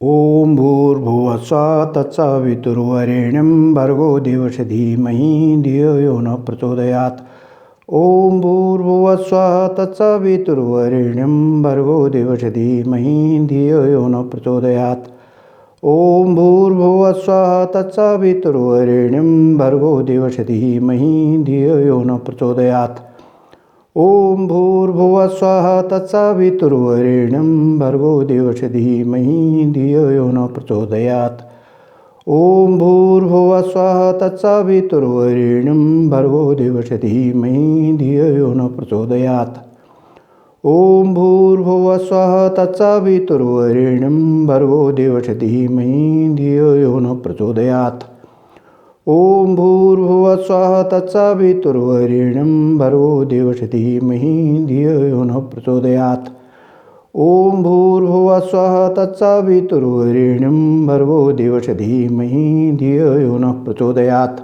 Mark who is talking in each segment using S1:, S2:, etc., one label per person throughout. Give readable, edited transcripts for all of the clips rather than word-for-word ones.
S1: ओम भूर्भुवः स्वः तत्सवितुर्वरेण्यं भर्गो देवस्य धीमहि धियो यो नः प्रचोदयात्। ओम भूर्भुवः स्वः तत्सवितुर्वरेण्यं भर्गो देवस्य धीमहि धियो यो नः प्रचोदयात्। ओम भूर्भुवः स्वः तत्सवितुर्वरेण्यं भर्गो देवस्य धीमहि धियो यो नः प्रचोदयात्। ओम भूर्भुवः स्वः तत्सवितुर्वरेण्यं भर्गो देवस्य धीमहि धियो यो नः प्रचोदयात्। ओम भूर्भुवः स्वः तत्सवितुर्वरेण्यं भर्गो देवस्य धीमहि धियो यो नः प्रचोदयात्। ओम भूर्भुवः स्वः तत्सवितुर्वरेण्यं भर्गो देवस्य धीमहि धियो यो नः प्रचोदयात्। ओम भूर्भुवः स्वः तत्सवितुर्वरेण्यं भर्गो देवस्य धीमहि धियो यो नः प्रचोदयात्। ओम भूर्भुवः स्वः तत्सवितुर्वरेण्यं भर्गो देवस्य धीमहि धियो यो नः प्रचोदयात्।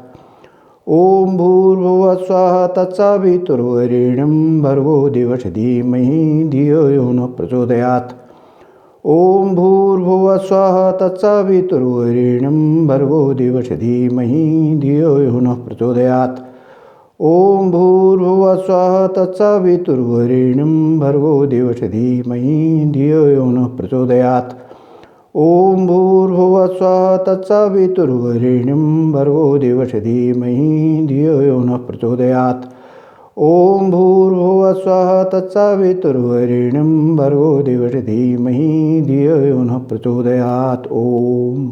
S1: ओम भूर्भुवः स्वः तत्सवितुर्वरेण्यं भर्गो देवस्य धीमहि धियो यो नः प्रचोदयात्। ओम भूर्भुवः स्वः तत्सवितुर्वरेण्यं भर्गो देवस्य धीमहि धियो यो नः प्रचोदयात्। ओम भूर्भुवः स्वः तत्सवितुर्वरेण्यं भर्गो देवस्य धीमहि धियो यो नः प्रचोदयात्। ओम भूर्भुवः स्वः तत्सवितुर्वरेण्यं भर्गो देवस्य धीमहि धियो यो नः प्रचोदयात्। ओम भूर्भुवः स्वः तत्सवितुर्वरेण्यं भर्गो देवस्य धीमहि धियो यो नः प्रचोदयात्। ओम